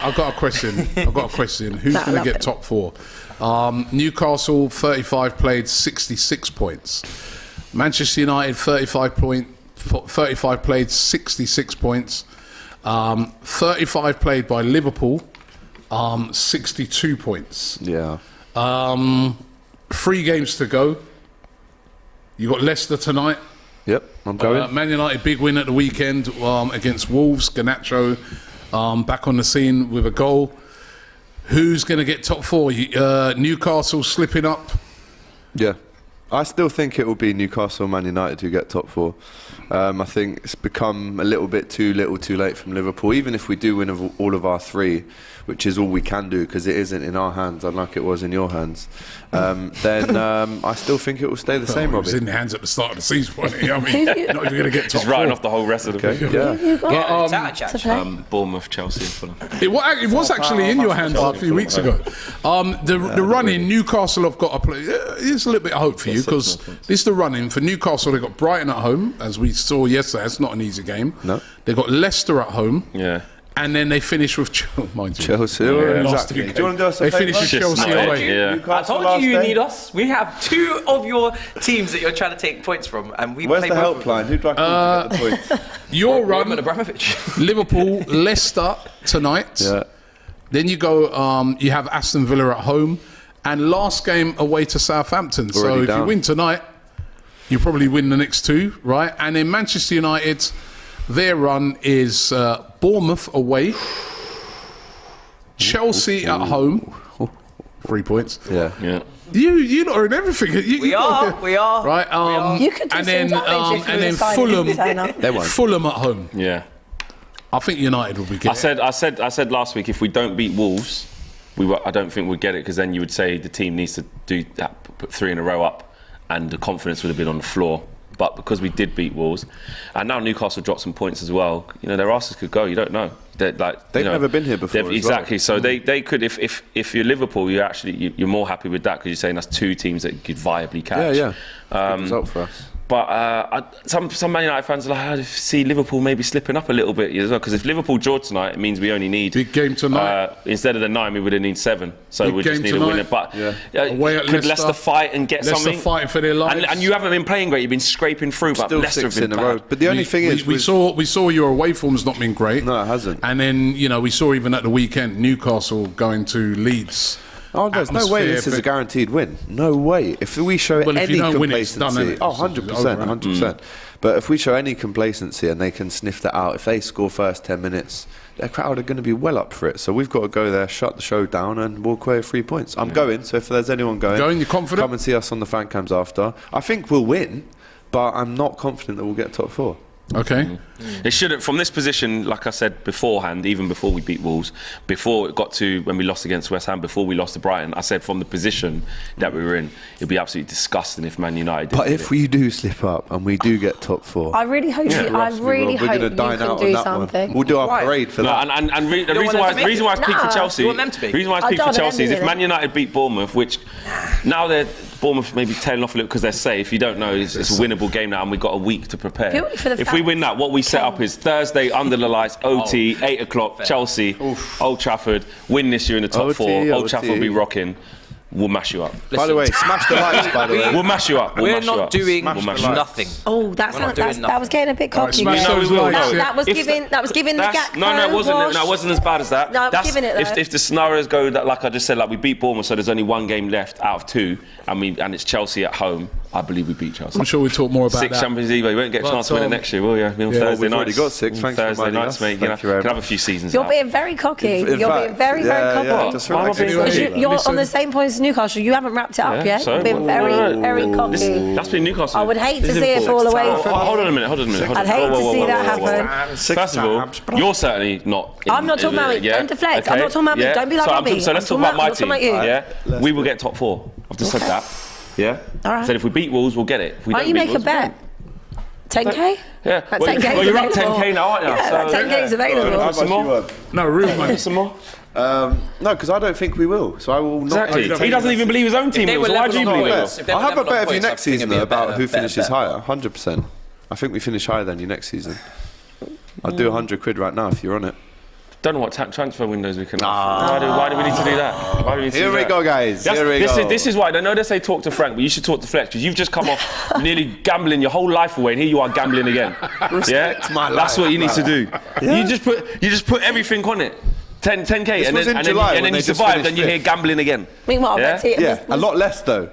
I've got a question. Who's going to get top four? Newcastle 35 played 66 points. Manchester United 35 played 66 points. 35 played by Liverpool 62 points. Yeah. 3 games to go. You got Leicester tonight. Yep, I'm going. Man United big win at the weekend against Wolves. Garnacho back on the scene with a goal. Who's going to get top four? Newcastle slipping up. Yeah, I still think it will be Newcastle and Man United who get top four. I think it's become a little bit too little too late from Liverpool. Even if we do win all of our 3, which is all we can do because it isn't in our hands, unlike it was in your hands, then I still think it will stay the same, Robbie. It was in the hands at the start of the season, wasn't it? I mean, not even going to get top Just four. writing off the whole rest of the Okay, yeah. Bournemouth, Chelsea and Fulham. It was actually in your hands a few weeks ago. The run-in, Newcastle have got to play. There's a little bit of hope for you because this is the run-in. For Newcastle, they've got Brighton at home, as we saw yesterday. It's not an easy game. No. They've got Leicester at home. Yeah. And then they finish with Chelsea. Yeah. Exactly. Do you want to do us a They favour? finish with Chelsea away. Yeah. I told you need us. We have 2 of your teams that you're trying to take points from, and we Where's play the both helpline? Who do I call to get the points? Your run, Roman Abramovich. Liverpool, Leicester tonight. Yeah. Then you go, you have Aston Villa at home. And last game away to Southampton. So Already if down. you win tonight, you probably win the next 2, right? And then Manchester United, their run is Bournemouth away, Chelsea at home, 3 points. Yeah. Yeah. You lot are in everything. We are. Right. You could do and some then damage if you and then were signing Fulham, container. They won't. Fulham at home. Yeah. I think United will be getting. I said last week if we don't beat Wolves, I don't think we'd get it because then you would say the team needs to do that, put 3 in a row up, and the confidence would have been on the floor. But because we did beat Wolves, and now Newcastle dropped some points as well, their asses could go. You don't know. They've never been here before. Exactly. So they could. If you're Liverpool, you're more happy with that because you're saying that's 2 teams that you could viably catch. Yeah. Good result for us. But some Man United fans are like, I see Liverpool maybe slipping up a little bit as well. Because if Liverpool draw tonight, it means we only need Big game tonight. Instead of the 9, we would have need 7. So Big we just game need tonight. a winner. But Away at could Leicester. Leicester fight and get Leicester something? fighting for their lives. And you haven't been playing great. You've been scraping through. But Still Leicester 6 have been in a row. bad. But the only thing is, we saw your away form's not been great. No, it hasn't. And then we saw even at the weekend Newcastle going to Leeds. Oh, there's no way this is a guaranteed win. No way. If we show Well, if any you don't win, it's complacency, done, isn't it? 100%. But if we show any complacency and they can sniff that out, if they score first 10 minutes, their crowd are going to be well up for it. So we've got to go there, shut the show down, and walk away with 3 points. I'm going. So if there's anyone going, you're confident? Come and see us on the fan cams after. I think we'll win, but I'm not confident that we'll get top 4. Okay. It shouldn't, from this position, like I said beforehand, even before we beat Wolves, before it got to when we lost against West Ham, before we lost to Brighton, I said from the position that we were in, it'd be absolutely disgusting if Man United didn't But do if it. we do slip up and we do get top 4, I really hope we're going to dine out on that something. one. We'll do our Why? parade for that. The reason why I speak for No. Chelsea, You want them to be? the reason why I I speak for don't want them Chelsea is to if be Man there. United beat Bournemouth, which now Bournemouth may be tailing off a little because they're safe. You don't know. It's a winnable game now, and we've got a week to prepare. Purely for the If we fact- win that, what we set up is Thursday under the lights, OT, 8 o'clock, Chelsea, Old Trafford. Win this year in the top OT, 4. Old OT. Trafford will be rocking. We'll mash you up. By the way, smash the lights, by the way. We'll mash you up. We're not doing We'll mash you up. nothing. Oh, that We're not doing that was getting a bit cocky. smash there. those lights. That was If giving the gap. No, it wasn't. No, it wasn't as bad as that. No, giving it though. If the scenarios go that, like I just said, like we beat Bournemouth, so there's only 1 game left out of 2, and it's Chelsea at home. I believe we beat Chelsea. I'm sure we'll talk more about 6 that. Champions League. You won't get a chance to win it next year, will you? On Thursday we've nights. already got 6. On Thanks for Thursday reminding nights, us. mate. Thank you very Can have a much. few seasons You're out. being very cocky. In You're fact, being very, yeah, very yeah, cocky. just Why am I relax. being Anyway, cocky? You're Listen. on the same point as Newcastle. You haven't wrapped it up yet. So- You've been very, very cocky. That's been Newcastle. I would hate to This is see it fall important. away from Hold you. on a minute. I'd hate to see that happen. First of all, you're certainly not. I'm not talking about me. Don't deflect. I'm not talking about me. Don't be like Robbie. So let's I'm talk about my talking team. about you. Yeah, we will get top 4. I've just said that. Yeah. All right. I said if we beat Wolves, we'll get it. If we Why don't don't you beat make a Wolves, we bet? don't. 10k? Yeah. That Well, 10K well, you're up is 10k now, aren't you? Yeah, that 10k is How available. much Some more? you want? No, real money. Some more? No, because I don't think we will. So I will not. Exactly. He doesn't even believe his own team they will. So were why do you level believe on it? points, if they I'll were have a level on bet for you points, I next think season it'd be though, a about better who finishes bet. higher. 100%. I think we finish higher than you next season. I'd do 100 quid right now if you're on it. Don't know what transfer windows we can. Why do we need to do that? Why do we need to Here do we that? go, guys. This is why. I know they say talk to Frank, but you should talk to Flex because you've just come off nearly gambling your whole life away, and here you are gambling again. Respect my life. That's what you need to do. Yeah. You just put everything on it. 10k, and then you survive, and you're here gambling again. Meanwhile, yeah? Betty, a lot less though.